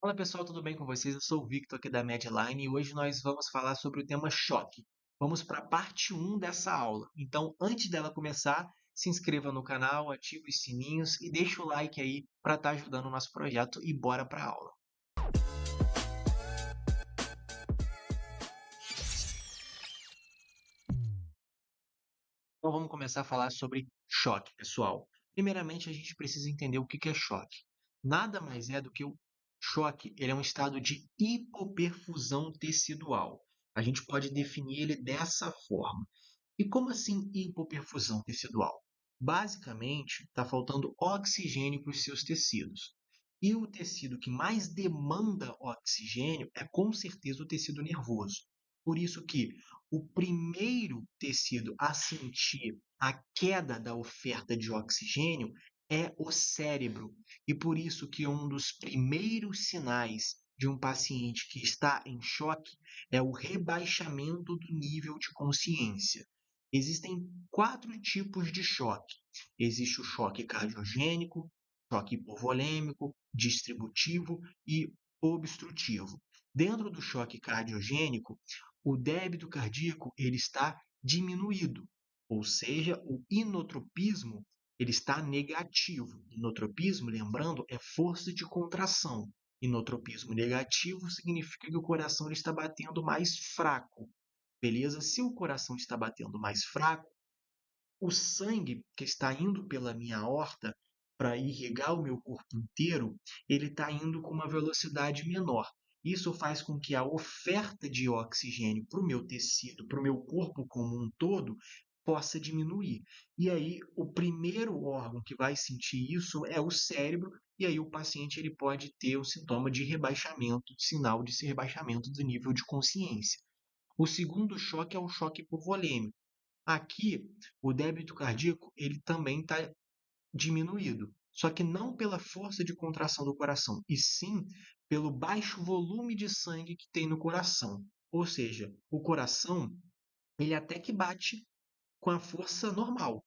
Fala pessoal, tudo bem com vocês? Eu sou o Victor aqui da Medline e hoje nós vamos falar sobre o tema choque. Vamos para a parte um dessa aula. Então, antes dela começar, se inscreva no canal, ative os sininhos e deixa o like aí para estar ajudando o nosso projeto e bora para a aula. Então, vamos começar a falar sobre choque, pessoal. Primeiramente, a gente precisa entender o que que é choque. Nada mais é do que o choque, ele é um estado de hipoperfusão tecidual. A gente pode definir ele dessa forma. E como assim hipoperfusão tecidual? Basicamente, está faltando oxigênio para os seus tecidos. E o tecido que mais demanda oxigênio é com certeza o tecido nervoso. Por isso que o primeiro tecido a sentir a queda da oferta de oxigênio é o cérebro. E por isso que um dos primeiros sinais de um paciente que está em choque é o rebaixamento do nível de consciência. Existem quatro tipos de choque. Existe o choque cardiogênico, choque hipovolêmico, distributivo e obstrutivo. Dentro do choque cardiogênico, o débito cardíaco ele está diminuído, ou seja, o inotropismo ele está negativo. Inotropismo, lembrando, é força de contração. Inotropismo negativo significa que o coração ele está batendo mais fraco. Beleza? Se o coração está batendo mais fraco, o sangue que está indo pela minha aorta para irrigar o meu corpo inteiro, ele está indo com uma velocidade menor. Isso faz com que a oferta de oxigênio para o meu tecido, para o meu corpo como um todo, possa diminuir. E aí, o primeiro órgão que vai sentir isso é o cérebro, e aí o paciente ele pode ter um sintoma de rebaixamento, sinal de rebaixamento do nível de consciência. O segundo choque é o choque hipovolêmico. Aqui, o débito cardíaco ele também está diminuído, só que não pela força de contração do coração, e sim pelo baixo volume de sangue que tem no coração. Ou seja, o coração ele até que bate com a força normal,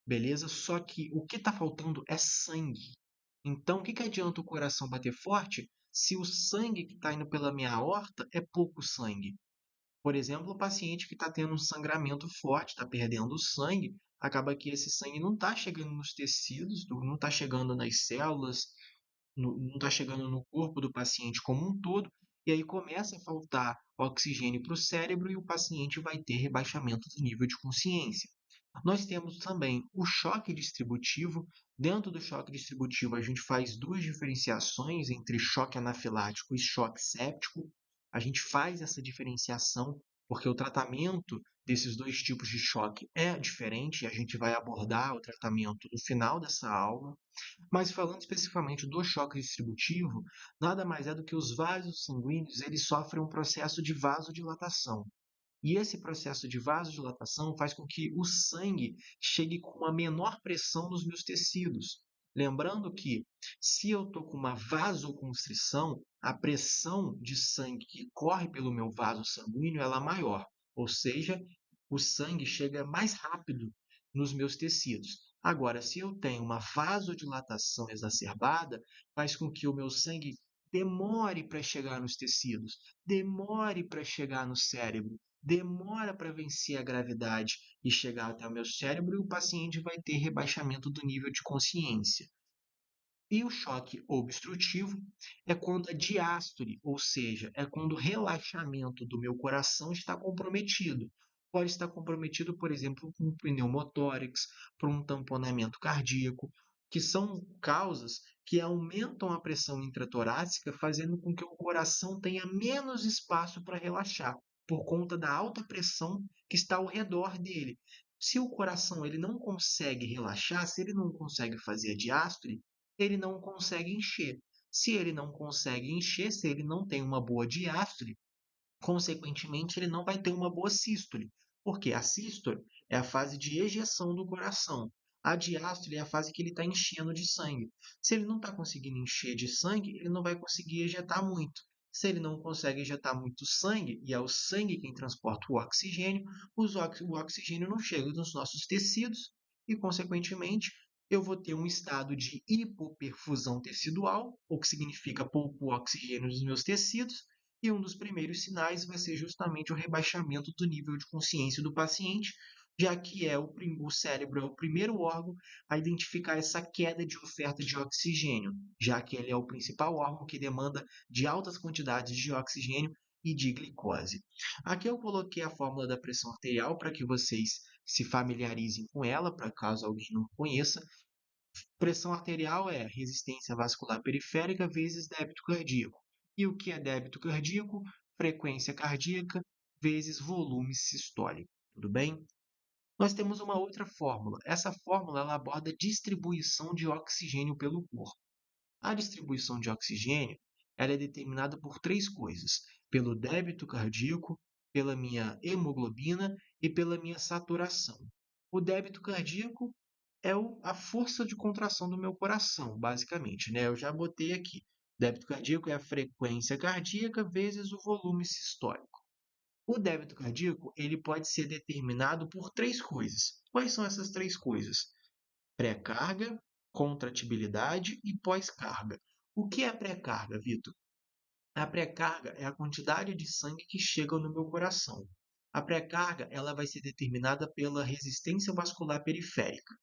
beleza? Só que o que está faltando é sangue. Então, o que, que adianta o coração bater forte se o sangue que está indo pela minha aorta é pouco sangue? Por exemplo, o paciente que está tendo um sangramento forte, está perdendo sangue, acaba que esse sangue não está chegando nos tecidos, não está chegando nas células, não está chegando no corpo do paciente como um todo, e aí começa a faltar oxigênio para o cérebro e o paciente vai ter rebaixamento do nível de consciência. Nós temos também o choque distributivo. Dentro do choque distributivo, a gente faz duas diferenciações entre choque anafilático e choque séptico. A gente faz essa diferenciação porque o tratamento desses dois tipos de choque é diferente e a gente vai abordar o tratamento no final dessa aula. Mas falando especificamente do choque distributivo, nada mais é do que os vasos sanguíneos eles sofrem um processo de vasodilatação. E esse processo de vasodilatação faz com que o sangue chegue com uma menor pressão nos meus tecidos. Lembrando que, se eu estou com uma vasoconstrição, a pressão de sangue que corre pelo meu vaso sanguíneo ela é maior, ou seja, o sangue chega mais rápido nos meus tecidos. Agora, se eu tenho uma vasodilatação exacerbada, faz com que o meu sangue demore para chegar nos tecidos, demore para chegar no cérebro, demora para vencer a gravidade e chegar até o meu cérebro e o paciente vai ter rebaixamento do nível de consciência. E o choque obstrutivo é quando a diástole, ou seja, é quando o relaxamento do meu coração está comprometido. Pode estar comprometido, por exemplo, com um pneumotórax, por um tamponamento cardíaco, que são causas que aumentam a pressão intratorácica, fazendo com que o coração tenha menos espaço para relaxar, por conta da alta pressão que está ao redor dele. Se o coração ele não consegue relaxar, se ele não consegue fazer a diástole, ele não consegue encher. Se ele não consegue encher, se ele não tem uma boa diástole, consequentemente, ele não vai ter uma boa sístole. Porque a sístole é a fase de ejeção do coração. A diástole é a fase que ele está enchendo de sangue. Se ele não está conseguindo encher de sangue, ele não vai conseguir ejetar muito. Se ele não consegue ejetar muito sangue, e é o sangue quem transporta o oxigênio, o oxigênio não chega nos nossos tecidos e, consequentemente, eu vou ter um estado de hipoperfusão tecidual, o que significa pouco oxigênio nos meus tecidos, e um dos primeiros sinais vai ser justamente o rebaixamento do nível de consciência do paciente, já que o cérebro é o primeiro órgão a identificar essa queda de oferta de oxigênio, já que ele é o principal órgão que demanda de altas quantidades de oxigênio e de glicose. Aqui eu coloquei a fórmula da pressão arterial para que vocês se familiarizem com ela, para caso alguém não conheça. Pressão arterial é resistência vascular periférica vezes débito cardíaco. E o que é débito cardíaco? Frequência cardíaca vezes volume sistólico. Tudo bem? Nós temos uma outra fórmula. Essa fórmula ela aborda a distribuição de oxigênio pelo corpo. A distribuição de oxigênio ela é determinada por três coisas: pelo débito cardíaco, pela minha hemoglobina e pela minha saturação. O débito cardíaco é a força de contração do meu coração, basicamente, né? Eu já botei aqui. Débito cardíaco é a frequência cardíaca vezes o volume sistólico. O débito cardíaco ele pode ser determinado por três coisas. Quais são essas três coisas? Pré-carga, contratibilidade e pós-carga. O que é pré-carga, Vitor? A pré-carga é a quantidade de sangue que chega no meu coração. A pré-carga ela vai ser determinada pela resistência vascular periférica.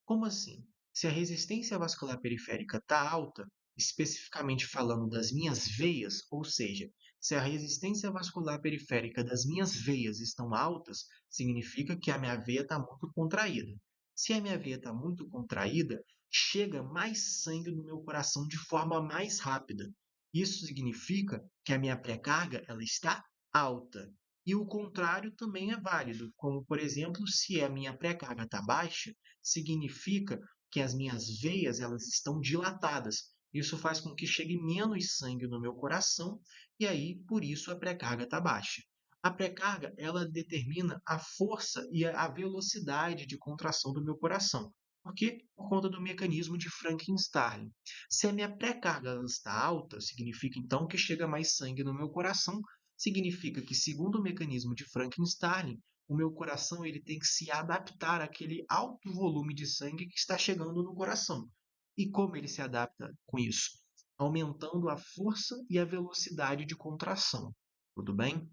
Como assim? Se a resistência vascular periférica está alta, especificamente falando das minhas veias, ou seja, se a resistência vascular periférica das minhas veias estão altas, significa que a minha veia está muito contraída. Se a minha veia está muito contraída, chega mais sangue no meu coração de forma mais rápida. Isso significa que a minha pré-carga ela está alta. E o contrário também é válido, como por exemplo, se a minha pré-carga está baixa, significa que as minhas veias elas estão dilatadas. Isso faz com que chegue menos sangue no meu coração e aí, por isso, a pré-carga está baixa. A pré-carga ela determina a força e a velocidade de contração do meu coração. Por quê? Por conta do mecanismo de Franklin-Starling. Se a minha pré-carga está alta, significa então que chega mais sangue no meu coração, significa que, segundo o mecanismo de Franklin-Starling, o meu coração ele tem que se adaptar àquele alto volume de sangue que está chegando no coração. E como ele se adapta com isso? Aumentando a força e a velocidade de contração. Tudo bem?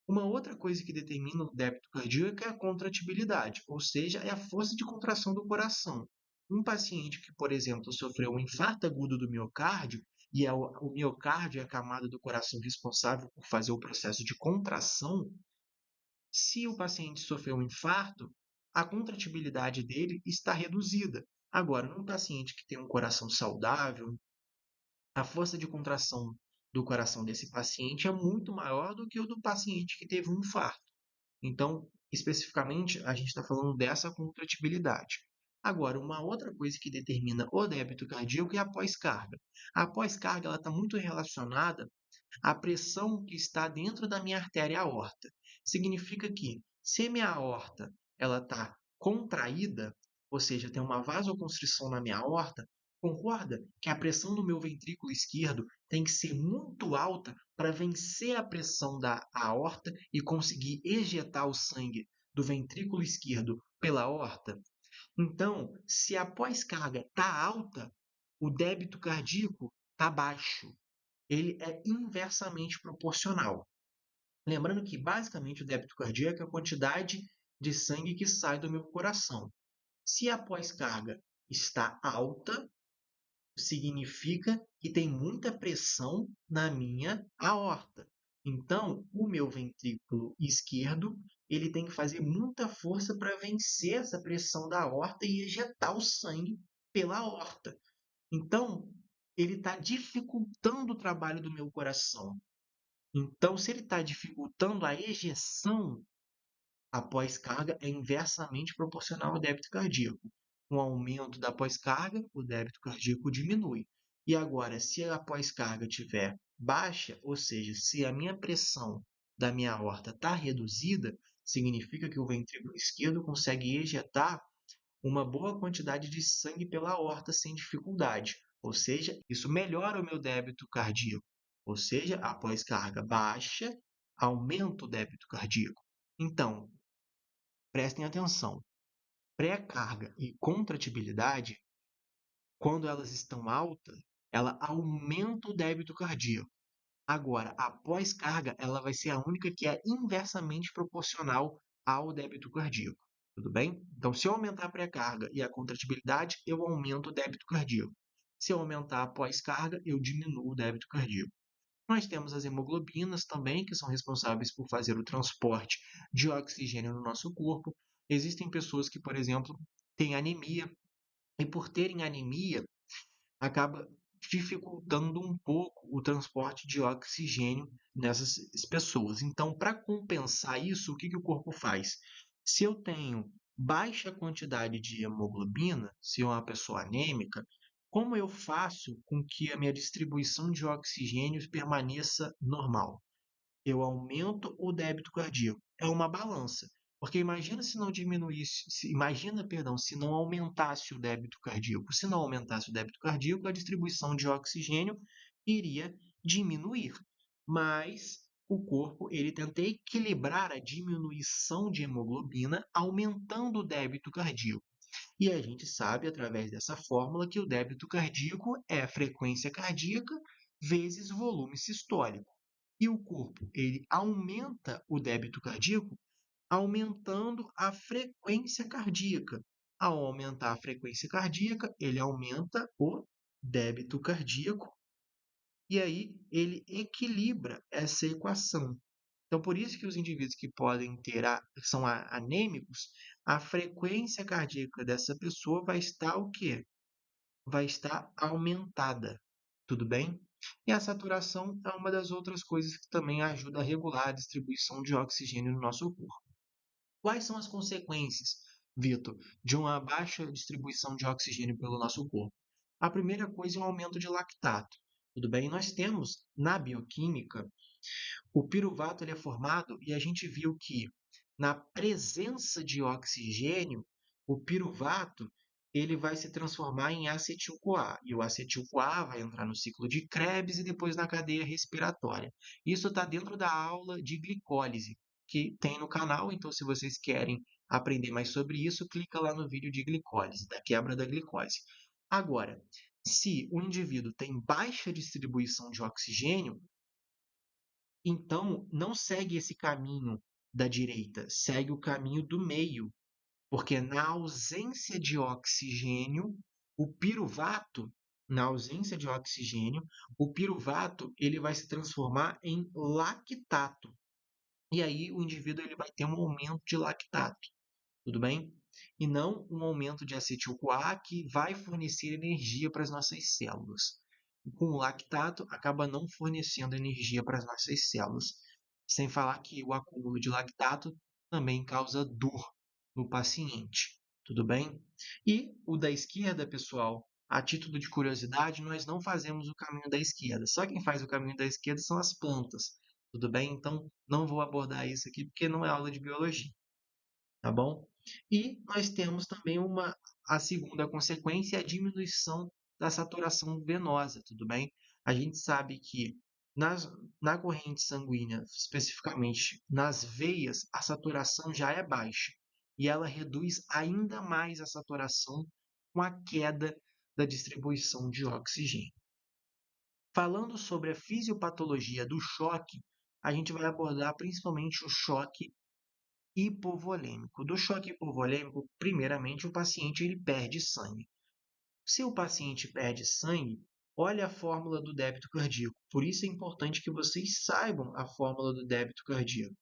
Uma outra coisa que determina o débito cardíaco é a contratibilidade, ou seja, é a força de contração do coração. Um paciente que, por exemplo, sofreu um infarto agudo do miocárdio, e o miocárdio é a camada do coração responsável por fazer o processo de contração, se o paciente sofreu um infarto, a contratibilidade dele está reduzida. Agora, num paciente que tem um coração saudável, a força de contração do coração desse paciente é muito maior do que o do paciente que teve um infarto. Então, especificamente, a gente está falando dessa contratibilidade. Agora, uma outra coisa que determina o débito cardíaco é a pós-carga. A pós-carga está muito relacionada à pressão que está dentro da minha artéria aorta. Significa que, se a minha aorta está contraída, ou seja, tem uma vasoconstrição na minha aorta, concorda que a pressão do meu ventrículo esquerdo tem que ser muito alta para vencer a pressão da aorta e conseguir ejetar o sangue do ventrículo esquerdo pela aorta? Então, se a pós-carga está alta, o débito cardíaco está baixo. Ele é inversamente proporcional. Lembrando que, basicamente, o débito cardíaco é a quantidade de sangue que sai do meu coração. Se a pós-carga está alta, significa que tem muita pressão na minha aorta. Então, o meu ventrículo esquerdo ele tem que fazer muita força para vencer essa pressão da aorta e ejetar o sangue pela aorta. Então, ele está dificultando o trabalho do meu coração. Então, se ele está dificultando a ejeção, a pós-carga é inversamente proporcional ao débito cardíaco. Com o aumento da pós-carga, o débito cardíaco diminui. E agora, se a pós-carga estiver baixa, ou seja, se a minha pressão da minha aorta está reduzida, significa que o ventrículo esquerdo consegue ejetar uma boa quantidade de sangue pela aorta sem dificuldade. Ou seja, isso melhora o meu débito cardíaco. Ou seja, a pós-carga baixa aumenta o débito cardíaco. Então, prestem atenção. Pré-carga e contratibilidade quando elas estão altas, ela aumenta o débito cardíaco. Agora, a pós-carga, ela vai ser a única que é inversamente proporcional ao débito cardíaco. Tudo bem? Então, se eu aumentar a pré-carga e a contratibilidade, eu aumento o débito cardíaco. Se eu aumentar a pós-carga, eu diminuo o débito cardíaco. Nós temos as hemoglobinas também, que são responsáveis por fazer o transporte de oxigênio no nosso corpo. Existem pessoas que, por exemplo, têm anemia, e por terem anemia, acaba dificultando um pouco o transporte de oxigênio nessas pessoas. Então, para compensar isso, o que o corpo faz? Se eu tenho baixa quantidade de hemoglobina, se eu uma pessoa anêmica, como eu faço com que a minha distribuição de oxigênio permaneça normal? Eu aumento o débito cardíaco. É uma balança. Porque imagina se não diminuísse, imagina, perdão, se não aumentasse o débito cardíaco. Se não aumentasse o débito cardíaco, a distribuição de oxigênio iria diminuir. Mas o corpo ele tenta equilibrar a diminuição de hemoglobina, aumentando o débito cardíaco. E a gente sabe, através dessa fórmula, que o débito cardíaco é a frequência cardíaca vezes volume sistólico. E o corpo, ele aumenta o débito cardíaco aumentando a frequência cardíaca. Ao aumentar a frequência cardíaca, ele aumenta o débito cardíaco e aí ele equilibra essa equação. Então, por isso que os indivíduos que podem ter são anêmicos, a frequência cardíaca dessa pessoa vai estar o quê? Vai estar aumentada. Tudo bem? E a saturação é uma das outras coisas que também ajuda a regular a distribuição de oxigênio no nosso corpo. Quais são as consequências, Vitor, de uma baixa distribuição de oxigênio pelo nosso corpo? A primeira coisa é o aumento de lactato. Tudo bem? Nós temos na bioquímica o piruvato ele é formado e a gente viu que na presença de oxigênio, o piruvato ele vai se transformar em acetil-CoA e o acetil-CoA vai entrar no ciclo de Krebs e depois na cadeia respiratória. Isso está dentro da aula de glicólise que tem no canal, então se vocês querem aprender mais sobre isso, clica lá no vídeo de glicólise, da quebra da glicose. Agora, se o indivíduo tem baixa distribuição de oxigênio, então, não segue esse caminho da direita, segue o caminho do meio, porque na ausência de oxigênio, o piruvato, na ausência de oxigênio, o piruvato ele vai se transformar em lactato. E aí o indivíduo ele vai ter um aumento de lactato, tudo bem? E não um aumento de acetil-CoA que vai fornecer energia para as nossas células. Com o lactato, acaba não fornecendo energia para as nossas células. Sem falar que o acúmulo de lactato também causa dor no paciente. Tudo bem? E o da esquerda, pessoal, a título de curiosidade, nós não fazemos o caminho da esquerda. Só quem faz o caminho da esquerda são as plantas. Tudo bem? Então, não vou abordar isso aqui porque não é aula de biologia. Tá bom? E nós temos também a segunda consequência, a diminuição da saturação venosa, tudo bem? A gente sabe que na corrente sanguínea, especificamente nas veias, a saturação já é baixa e ela reduz ainda mais a saturação com a queda da distribuição de oxigênio. Falando sobre a fisiopatologia do choque, a gente vai abordar principalmente o choque hipovolêmico. Do choque hipovolêmico, primeiramente, o paciente ele perde sangue. Se o paciente perde sangue, olha a fórmula do débito cardíaco. Por isso é importante que vocês saibam a fórmula do débito cardíaco.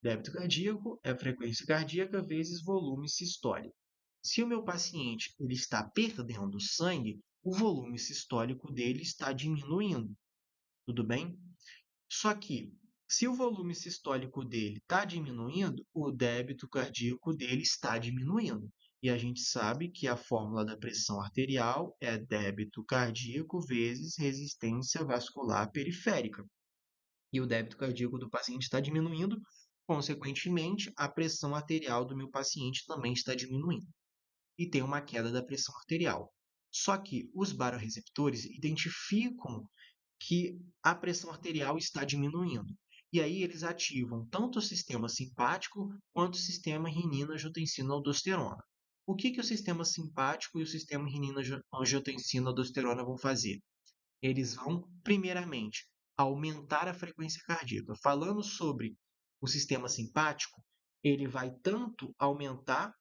Débito cardíaco é frequência cardíaca vezes volume sistólico. Se o meu paciente ele está perdendo sangue, o volume sistólico dele está diminuindo. Tudo bem? Só que, se o volume sistólico dele está diminuindo, o débito cardíaco dele está diminuindo. E a gente sabe que a fórmula da pressão arterial é débito cardíaco vezes resistência vascular periférica. E o débito cardíaco do paciente está diminuindo, consequentemente, a pressão arterial do meu paciente também está diminuindo. E tem uma queda da pressão arterial. Só que os baroreceptores identificam que a pressão arterial está diminuindo. E aí eles ativam tanto o sistema simpático quanto o sistema renina-angiotensina-aldosterona. O que o sistema simpático e o sistema renina-angiotensina-aldosterona vão fazer? Eles vão, primeiramente, aumentar a frequência cardíaca. Falando sobre o sistema simpático, ele vai tanto aumentar,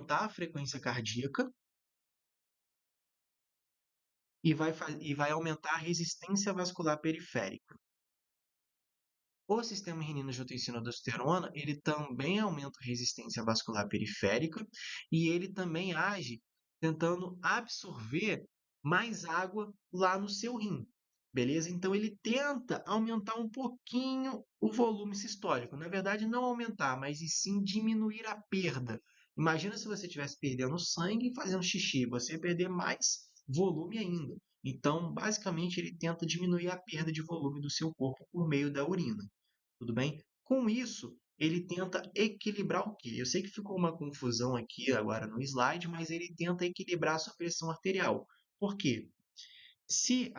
a frequência cardíaca e vai aumentar a resistência vascular periférica. O sistema renina-angiotensina-aldosterona, ele também aumenta a resistência vascular periférica e ele também age tentando absorver mais água lá no seu rim, beleza? Então ele tenta aumentar um pouquinho o volume sistólico. Na verdade, não aumentar, mas e sim diminuir a perda. Imagina se você estivesse perdendo sangue e fazendo xixi, você ia perder mais volume ainda. Então, basicamente, ele tenta diminuir a perda de volume do seu corpo por meio da urina. Tudo bem? Com isso, ele tenta equilibrar o quê? Eu sei que ficou uma confusão aqui agora no slide, mas ele tenta equilibrar a sua pressão arterial. Por quê? Se,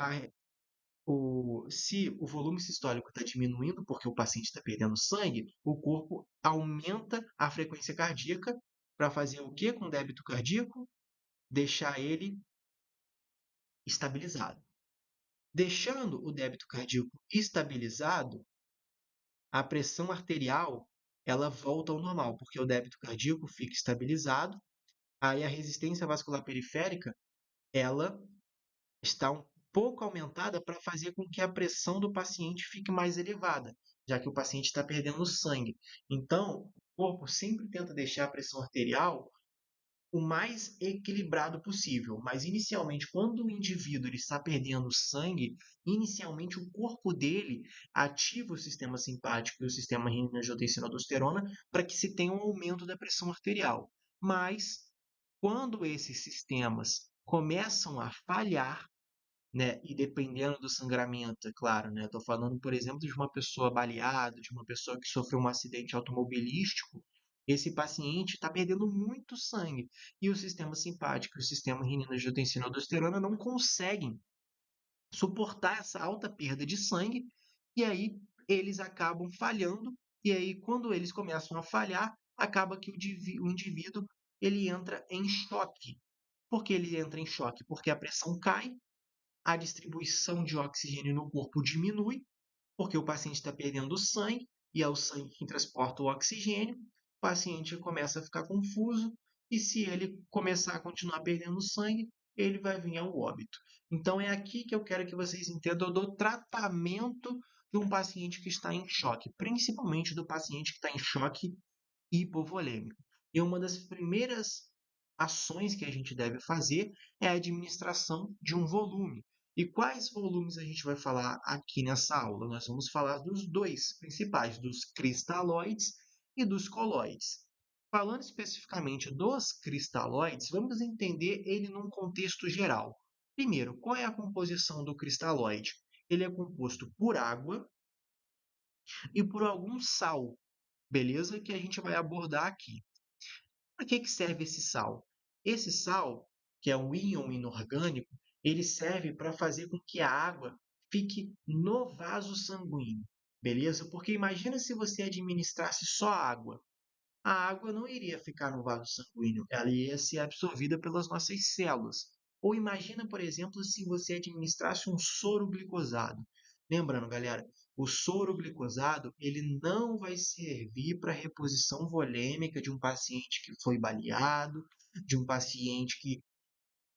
se o volume sistólico está diminuindo porque o paciente está perdendo sangue, o corpo aumenta a frequência cardíaca para fazer o quê com o débito cardíaco? Deixar ele estabilizado. Deixando o débito cardíaco estabilizado, a pressão arterial ela volta ao normal, porque o débito cardíaco fica estabilizado, aí a resistência vascular periférica ela está um pouco aumentada para fazer com que a pressão do paciente fique mais elevada, já que o paciente está perdendo sangue. Então, o corpo sempre tenta deixar a pressão arterial o mais equilibrado possível, mas inicialmente, quando o indivíduo ele está perdendo sangue, inicialmente o corpo dele ativa o sistema simpático e o sistema renina-angiotensina-aldosterona para que se tenha um aumento da pressão arterial. Mas, quando esses sistemas começam a falhar, né, e dependendo do sangramento, é claro, né, estou falando, por exemplo, de uma pessoa baleada, de uma pessoa que sofreu um acidente automobilístico, esse paciente está perdendo muito sangue e o sistema simpático e o sistema renina-angiotensina-aldosterona não conseguem suportar essa alta perda de sangue e aí eles acabam falhando e aí quando eles começam a falhar, acaba que o indivíduo ele entra em choque. Por que ele entra em choque? Porque a pressão cai, a distribuição de oxigênio no corpo diminui, porque o paciente está perdendo sangue, e é o sangue que transporta o oxigênio, o paciente começa a ficar confuso, e se ele começar a continuar perdendo sangue, ele vai vir ao óbito. Então é aqui que eu quero que vocês entendam do tratamento de um paciente que está em choque, principalmente do paciente que está em choque hipovolêmico. E uma das primeiras ações que a gente deve fazer é a administração de um volume. E quais volumes a gente vai falar aqui nessa aula? Nós vamos falar dos dois principais, dos cristalóides e dos colóides. Falando especificamente dos cristalóides, vamos entender ele num contexto geral. Primeiro, qual é a composição do cristalóide? Ele é composto por água e por algum sal, beleza? Que a gente vai abordar aqui. Para que serve esse sal? Esse sal, que é um íon inorgânico, ele serve para fazer com que a água fique no vaso sanguíneo, beleza? Porque imagina se você administrasse só água. A água não iria ficar no vaso sanguíneo, ela ia ser absorvida pelas nossas células. Ou imagina, por exemplo, se você administrasse um soro glicosado. Lembrando, galera, o soro glicosado ele não vai servir para reposição volêmica de um paciente que foi baleado, de um paciente que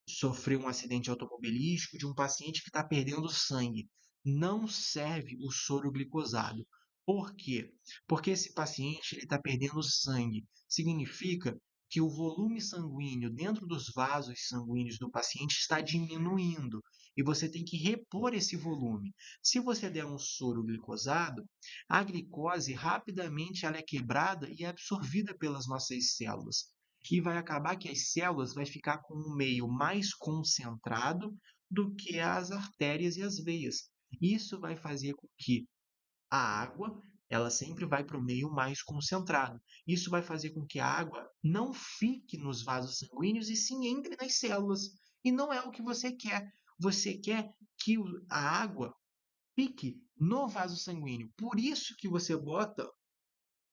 sofreu um acidente automobilístico, de um paciente que está perdendo sangue. Não serve o soro glicosado. Por quê? Porque esse paciente está perdendo sangue. Significa que o volume sanguíneo dentro dos vasos sanguíneos do paciente está diminuindo e você tem que repor esse volume. Se você der um soro glicosado, a glicose rapidamente ela é quebrada e é absorvida pelas nossas células e vai acabar que as células vai ficar com um meio mais concentrado do que as artérias e as veias. Isso vai fazer com que a água ela sempre vai para o meio mais concentrado. Isso vai fazer com que a água não fique nos vasos sanguíneos e sim entre nas células. E não é o que você quer. Você quer que a água fique no vaso sanguíneo. Por isso que você bota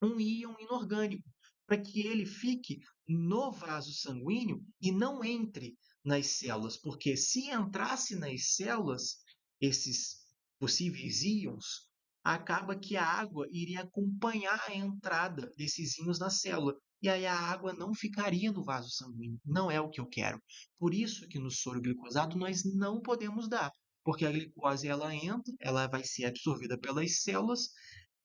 um íon inorgânico, para que ele fique no vaso sanguíneo e não entre nas células, porque se entrasse nas células, esses possíveis íons, acaba que a água iria acompanhar a entrada desses íons na célula. E aí a água não ficaria no vaso sanguíneo. Não é o que eu quero. Por isso que no soro glicosado nós não podemos dar, porque a glicose ela entra, ela vai ser absorvida pelas células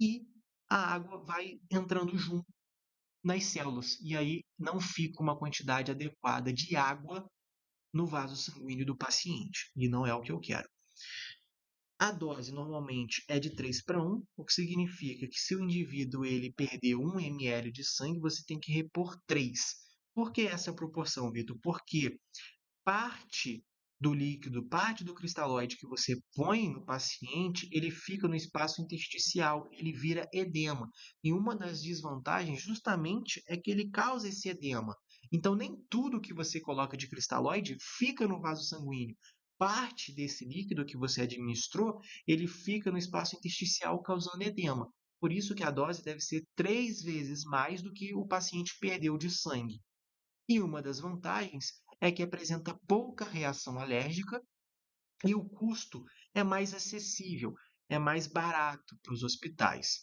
e a água vai entrando junto nas células. E aí não fica uma quantidade adequada de água no vaso sanguíneo do paciente. E não é o que eu quero. A dose normalmente é de 3 para 1, o que significa que se o indivíduo ele perder 1 ml de sangue, você tem que repor 3. Por que essa proporção, Vitor? Porque parte do líquido, parte do cristalóide que você põe no paciente, ele fica no espaço intersticial, ele vira edema. E uma das desvantagens justamente é que ele causa esse edema. Então, nem tudo que você coloca de cristalóide fica no vaso sanguíneo. Parte desse líquido que você administrou, ele fica no espaço intersticial causando edema. Por isso que a dose deve ser 3 vezes mais do que o paciente perdeu de sangue. E uma das vantagens é que apresenta pouca reação alérgica e o custo é mais acessível, é mais barato para os hospitais.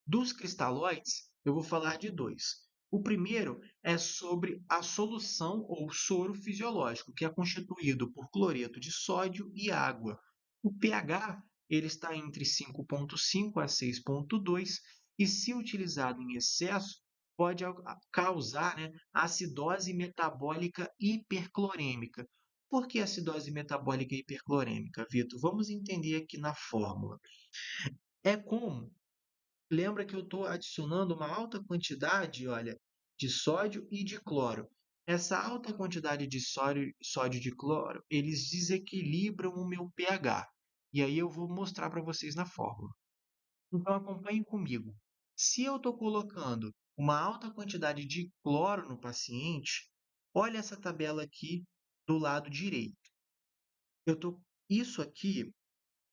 Dos cristalóides, eu vou falar de dois. O primeiro é sobre a solução ou soro fisiológico, que é constituído por cloreto de sódio e água. O pH ele está entre 5,5 a 6,2 e, se utilizado em excesso, pode causar, né, acidose metabólica hiperclorêmica. Por que acidose metabólica hiperclorêmica, Vitor? Vamos entender aqui na fórmula. É como lembra que eu estou adicionando uma alta quantidade, olha, de sódio e de cloro. Essa alta quantidade de sódio e de cloro, eles desequilibram o meu pH. E aí eu vou mostrar para vocês na fórmula. Então acompanhe comigo. Se eu estou colocando uma alta quantidade de cloro no paciente, olha essa tabela aqui do lado direito. Isso aqui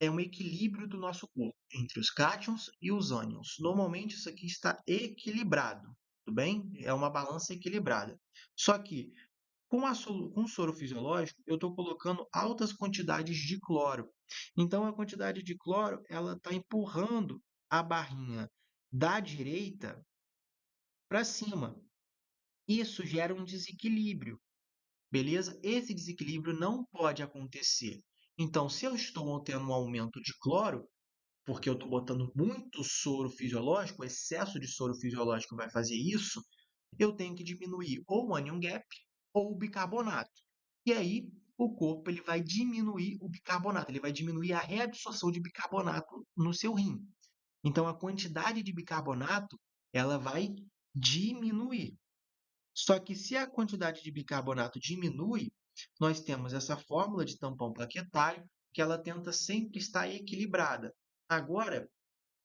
é um equilíbrio do nosso corpo entre os cátions e os ânions. Normalmente isso aqui está equilibrado, tudo bem? É uma balança equilibrada. Só que com o soro fisiológico, eu estou colocando altas quantidades de cloro. Então a quantidade de cloro ela está empurrando a barrinha da direita para cima. Isso gera um desequilíbrio, beleza? Esse desequilíbrio não pode acontecer. Então, se eu estou tendo um aumento de cloro, porque eu estou botando muito soro fisiológico, o excesso de soro fisiológico vai fazer isso, eu tenho que diminuir ou o anion gap ou o bicarbonato. E aí o corpo ele vai diminuir o bicarbonato, ele vai diminuir a reabsorção de bicarbonato no seu rim. Então a quantidade de bicarbonato ela vai diminuir. Só que se a quantidade de bicarbonato diminui, nós temos essa fórmula de tampão plaquetário que ela tenta sempre estar equilibrada. Agora,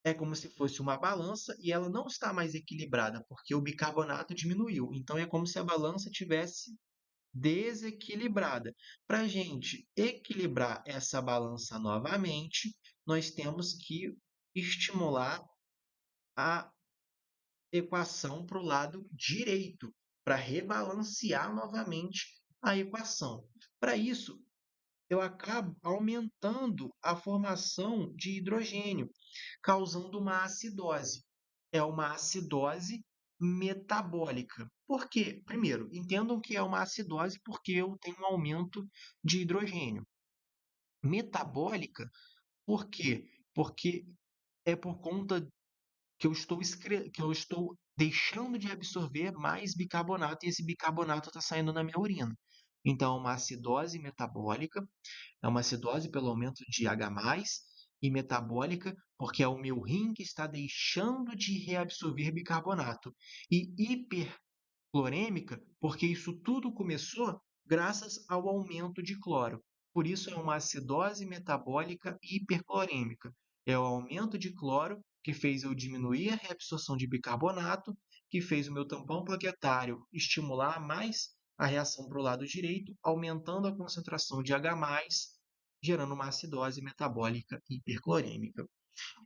é como se fosse uma balança e ela não está mais equilibrada, porque o bicarbonato diminuiu. Então, é como se a balança tivesse desequilibrada. Para a gente equilibrar essa balança novamente, nós temos que estimular a equação para o lado direito, para rebalancear novamente a equação. Para isso, eu acabo aumentando a formação de hidrogênio, causando uma acidose. É uma acidose metabólica. Por quê? Primeiro, entendam que é uma acidose porque eu tenho um aumento de hidrogênio. Metabólica, por quê? Porque é por conta que eu estou deixando de absorver mais bicarbonato e esse bicarbonato está saindo na minha urina. Então, é uma acidose metabólica, é uma acidose pelo aumento de H+, e metabólica, porque é o meu rim que está deixando de reabsorver bicarbonato. E hiperclorêmica, porque isso tudo começou graças ao aumento de cloro. Por isso é uma acidose metabólica hiperclorêmica. É o aumento de cloro que fez eu diminuir a reabsorção de bicarbonato, que fez o meu tampão plaquetário estimular mais a reação para o lado direito, aumentando a concentração de H+, gerando uma acidose metabólica hiperclorêmica.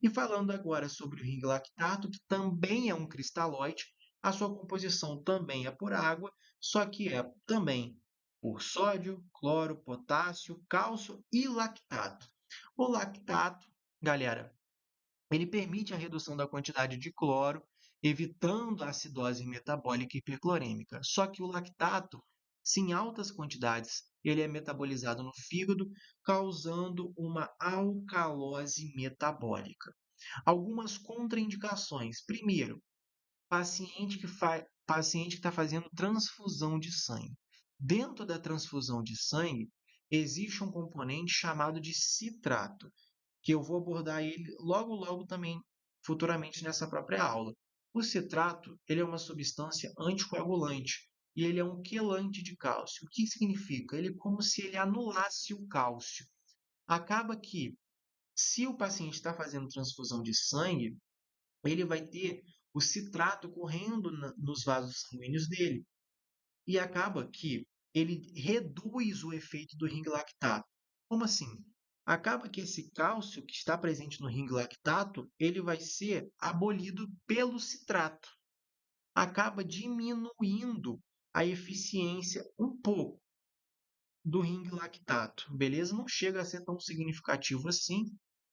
E falando agora sobre o ring lactato, que também é um cristalóide, a sua composição também é por água, só que é também por sódio, cloro, potássio, cálcio e lactato. O lactato, galera, ele permite a redução da quantidade de cloro, evitando a acidose metabólica hiperclorêmica. Só que o lactato, se em altas quantidades, ele é metabolizado no fígado, causando uma alcalose metabólica. Algumas contraindicações. Primeiro, paciente que está fazendo transfusão de sangue. Dentro da transfusão de sangue, existe um componente chamado de citrato, que eu vou abordar ele logo logo também futuramente nessa própria aula. O citrato, ele é uma substância anticoagulante e ele é um quelante de cálcio. O que significa? Ele é como se ele anulasse o cálcio. Acaba que, se o paciente está fazendo transfusão de sangue, ele vai ter o citrato correndo nos vasos sanguíneos dele e acaba que ele reduz o efeito do ring lactato. Como assim? Acaba que esse cálcio que está presente no ring lactato, ele vai ser abolido pelo citrato. Acaba diminuindo a eficiência um pouco do ring lactato, beleza? Não chega a ser tão significativo assim,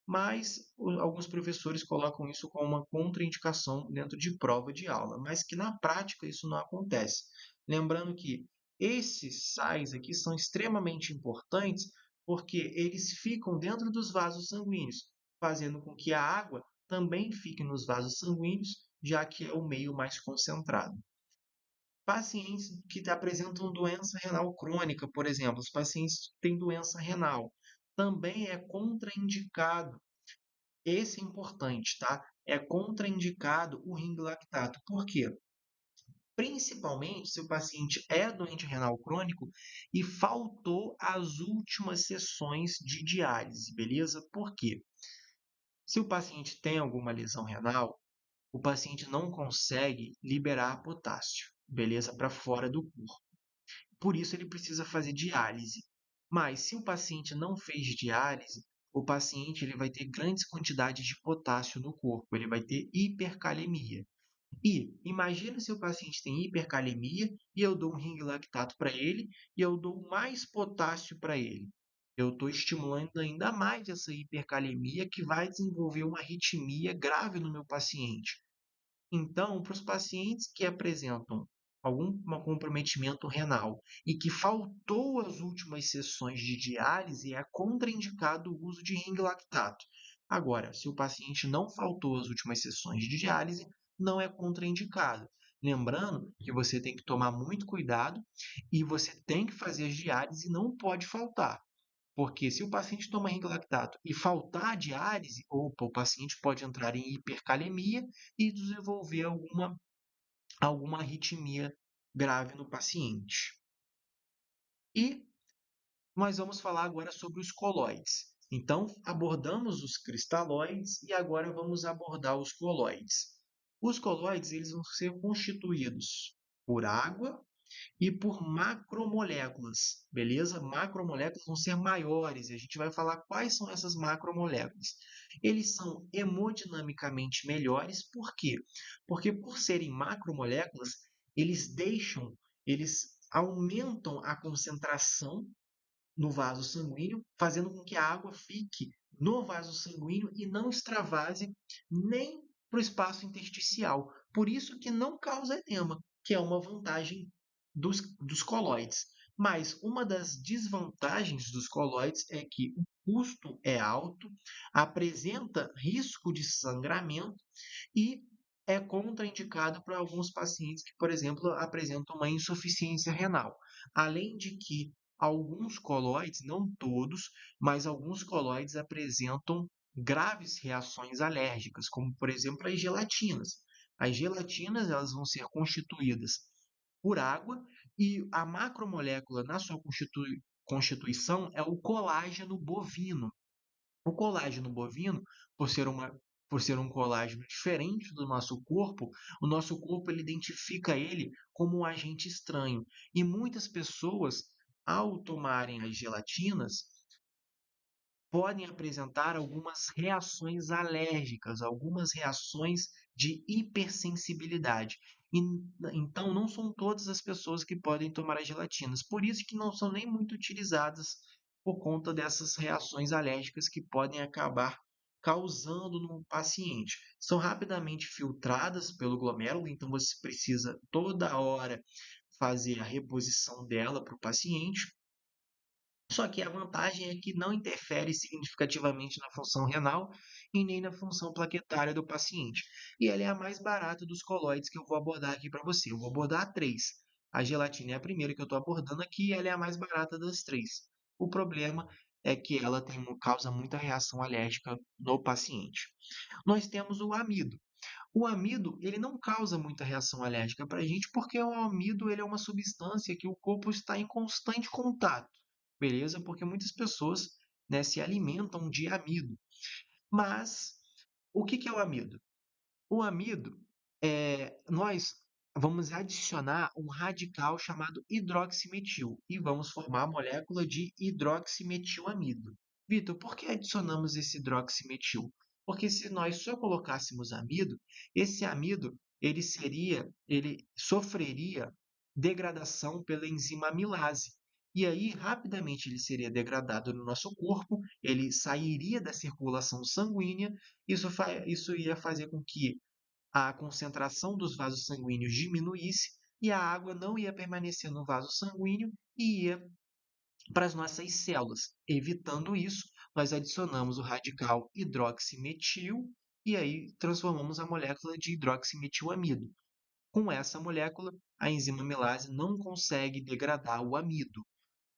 mas alguns professores colocam isso como uma contraindicação dentro de prova de aula, mas que na prática isso não acontece. Lembrando que esses sais aqui são extremamente importantes porque eles ficam dentro dos vasos sanguíneos, fazendo com que a água também fique nos vasos sanguíneos, já que é o meio mais concentrado. Pacientes que apresentam doença renal crônica, por exemplo, os pacientes que têm doença renal, também é contraindicado. Esse é importante, tá? É contraindicado o ring lactato. Por quê? Principalmente se o paciente é doente renal crônico e faltou as últimas sessões de diálise, beleza? Por quê? Se o paciente tem alguma lesão renal, o paciente não consegue liberar potássio, beleza? Para fora do corpo. Por isso ele precisa fazer diálise. Mas se o paciente não fez diálise, o paciente ele vai ter grandes quantidades de potássio no corpo, ele vai ter hipercalemia. E imagina se o paciente tem hipercalemia e eu dou um ring lactato para ele e eu dou mais potássio para ele. Eu estou estimulando ainda mais essa hipercalemia que vai desenvolver uma arritmia grave no meu paciente. Então, para os pacientes que apresentam algum comprometimento renal e que faltou as últimas sessões de diálise, é contraindicado o uso de ring lactato. Agora, se o paciente não faltou as últimas sessões de diálise, não é contraindicado. Lembrando que você tem que tomar muito cuidado e você tem que fazer as diálises e não pode faltar. Porque se o paciente toma ring lactato e faltar a diálise, opa, o paciente pode entrar em hipercalemia e desenvolver alguma arritmia grave no paciente. E nós vamos falar agora sobre os coloides. Então, abordamos os cristalóides e agora vamos abordar os coloides. Os coloides eles vão ser constituídos por água e por macromoléculas, beleza? Macromoléculas vão ser maiores e a gente vai falar quais são essas macromoléculas. Eles são hemodinamicamente melhores, por quê? Porque por serem macromoléculas, eles aumentam a concentração no vaso sanguíneo, fazendo com que a água fique no vaso sanguíneo e não extravase nem para o espaço intersticial. Por isso que não causa edema, que é uma vantagem dos coloides. Mas uma das desvantagens dos coloides é que o custo é alto, apresenta risco de sangramento e é contraindicado para alguns pacientes que, por exemplo, apresentam uma insuficiência renal. Além de que alguns coloides, não todos, mas alguns coloides apresentam graves reações alérgicas, como por exemplo as gelatinas. As gelatinas elas vão ser constituídas por água e a macromolécula na sua constituição é o colágeno bovino. O colágeno bovino, por ser uma por ser um colágeno diferente do nosso corpo, o nosso corpo ele identifica ele como um agente estranho. E muitas pessoas, ao tomarem as gelatinas, podem apresentar algumas reações alérgicas, algumas reações de hipersensibilidade. E, então, não são todas as pessoas que podem tomar as gelatinas. Por isso que não são nem muito utilizadas por conta dessas reações alérgicas que podem acabar causando no paciente. São rapidamente filtradas pelo glomérulo, então você precisa toda hora fazer a reposição dela para o paciente. Só que a vantagem é que não interfere significativamente na função renal e nem na função plaquetária do paciente. E ela é a mais barata dos colóides que eu vou abordar aqui para você. Eu vou abordar três. A gelatina é a primeira que eu estou abordando aqui e ela é a mais barata das três. O problema é que ela causa muita reação alérgica no paciente. Nós temos o amido. O amido, ele não causa muita reação alérgica para a gente, porque o amido ele é uma substância que o corpo está em constante contato, beleza? Porque muitas pessoas, né, se alimentam de amido. Mas o que é o amido? O amido, nós vamos adicionar um radical chamado hidroximetil e vamos formar a molécula de hidroximetilamida. Vitor, por que adicionamos esse hidroximetil? Porque se nós só colocássemos amido, esse amido ele sofreria degradação pela enzima amilase. E aí, rapidamente, ele seria degradado no nosso corpo, ele sairia da circulação sanguínea, isso ia fazer com que a concentração dos vasos sanguíneos diminuísse e a água não ia permanecer no vaso sanguíneo e ia para as nossas células. Evitando isso, nós adicionamos o radical hidroximetil e aí transformamos a molécula de hidroximetilamida. Com essa molécula, a enzima amilase não consegue degradar o amido.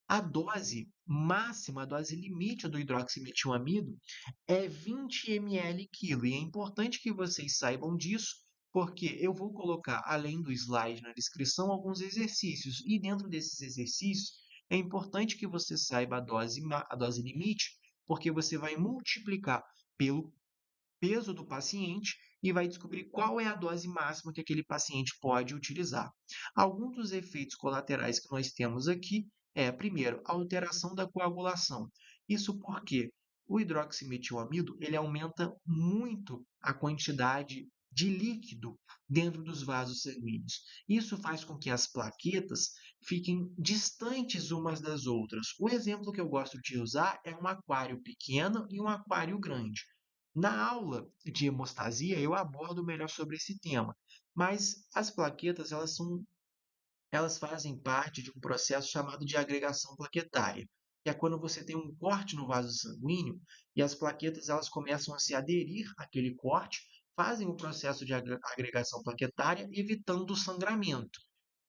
A dose máxima, a dose limite do hidroximetilamida é 20 ml quilo. E é importante que vocês saibam disso, porque eu vou colocar, além do slide na descrição, alguns exercícios. E dentro desses exercícios, é importante que você saiba a dose limite, porque você vai multiplicar pelo peso do paciente e vai descobrir qual é a dose máxima que aquele paciente pode utilizar. Alguns dos efeitos colaterais que nós temos aqui primeiro, a alteração da coagulação. Isso porque o hidroximetilamida ele aumenta muito a quantidade de líquido dentro dos vasos sanguíneos. Isso faz com que as plaquetas fiquem distantes umas das outras. O exemplo que eu gosto de usar é um aquário pequeno e um aquário grande. Na aula de hemostasia, eu abordo melhor sobre esse tema, mas as plaquetas elas fazem parte de um processo chamado de agregação plaquetária, que é quando você tem um corte no vaso sanguíneo e as plaquetas elas começam a se aderir àquele corte, fazem o processo de agregação plaquetária, evitando o sangramento.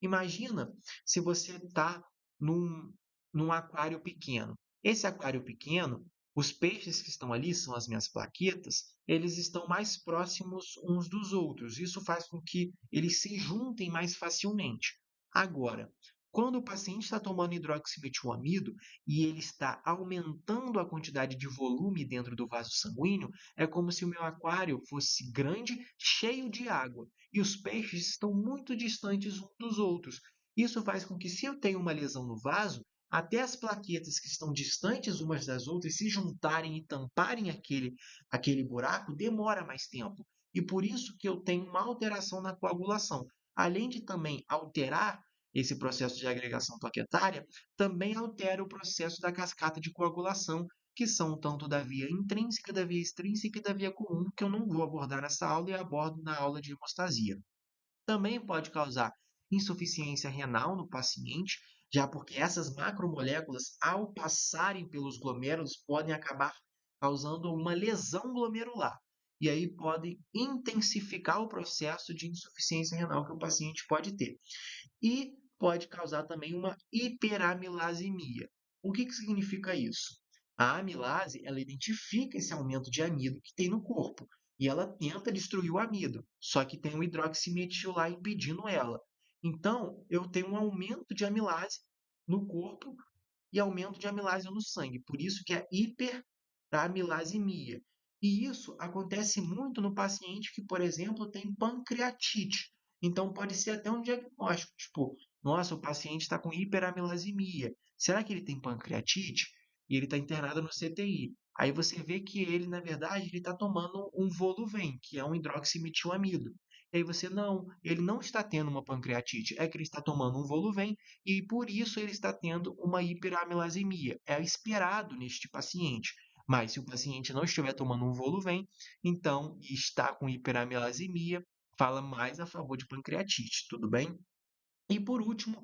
Imagina se você está num aquário pequeno. Esse aquário pequeno, os peixes que estão ali, são as minhas plaquetas, eles estão mais próximos uns dos outros. Isso faz com que eles se juntem mais facilmente. Agora, quando o paciente está tomando hidroximetilamida e ele está aumentando a quantidade de volume dentro do vaso sanguíneo, é como se o meu aquário fosse grande, cheio de água, e os peixes estão muito distantes uns dos outros. Isso faz com que, se eu tenho uma lesão no vaso, até as plaquetas que estão distantes umas das outras se juntarem e tamparem aquele buraco, demora mais tempo. E por isso que eu tenho uma alteração na coagulação. Além de também alterar esse processo de agregação plaquetária, também altera o processo da cascata de coagulação, que são tanto da via intrínseca, da via extrínseca e da via comum, que eu não vou abordar nessa aula e abordo na aula de hemostasia. Também pode causar insuficiência renal no paciente, já porque essas macromoléculas, ao passarem pelos glomérulos, podem acabar causando uma lesão glomerular. E aí podem intensificar o processo de insuficiência renal que o paciente pode ter. E pode causar também uma hiperamilasemia. O que significa isso? A amilase, ela identifica esse aumento de amido que tem no corpo e ela tenta destruir o amido, só que tem um hidroximetil lá impedindo ela. Então, eu tenho um aumento de amilase no corpo e aumento de amilase no sangue, por isso que é hiperamilasemia. E isso acontece muito no paciente que, por exemplo, tem pancreatite. Então, pode ser até um diagnóstico, tipo, nossa, o paciente está com hiperamilasemia. Será que ele tem pancreatite? E ele está internado no CTI. Aí você vê que ele, na verdade, ele está tomando um Voluven, que é um hidroximetilamida. E aí você, não, ele não está tendo uma pancreatite, é que ele está tomando um Voluven e por isso ele está tendo uma hiperamilasemia. É esperado neste paciente. Mas se o paciente não estiver tomando um Voluven, então está com hiperamilasemia, fala mais a favor de pancreatite, tudo bem? E por último,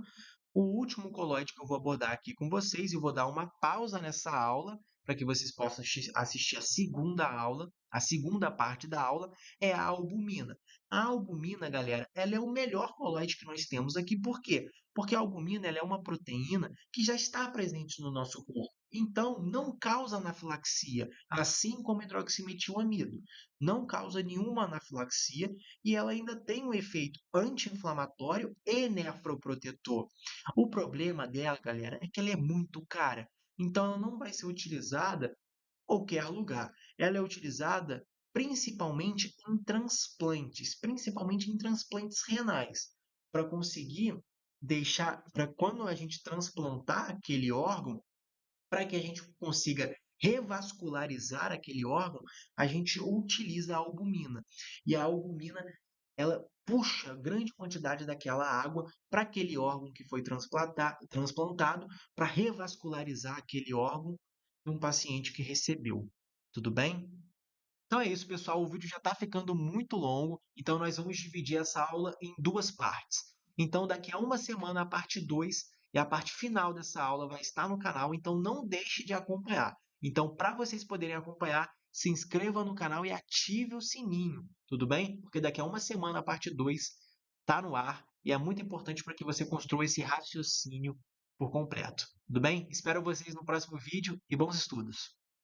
o último colloide que eu vou abordar aqui com vocês, eu vou dar uma pausa nessa aula para que vocês possam assistir a segunda aula. A segunda parte da aula é a albumina. A albumina, galera, ela é o melhor colloide que nós temos aqui. Por quê? Porque a albumina ela é uma proteína que já está presente no nosso corpo. Então, não causa anafilaxia, assim como hidroximetilamida. Não causa nenhuma anafilaxia e ela ainda tem um efeito anti-inflamatório e nefroprotetor. O problema dela, galera, é que ela é muito cara. Então, ela não vai ser utilizada em qualquer lugar. Ela é utilizada principalmente em transplantes renais, para conseguir deixar, para quando a gente transplantar aquele órgão, para que a gente consiga revascularizar aquele órgão, a gente utiliza a albumina. E a albumina ela puxa grande quantidade daquela água para aquele órgão que foi transplantado para revascularizar aquele órgão de um paciente que recebeu. Tudo bem? Então é isso, pessoal. O vídeo já está ficando muito longo, então nós vamos dividir essa aula em duas partes. Então, daqui a uma semana, a parte 2 e a parte final dessa aula vai estar no canal, então não deixe de acompanhar. Então, para vocês poderem acompanhar, se inscreva no canal e ative o sininho, tudo bem? Porque daqui a uma semana, a parte 2 está no ar e é muito importante para que você construa esse raciocínio por completo. Tudo bem? Espero vocês no próximo vídeo e bons estudos!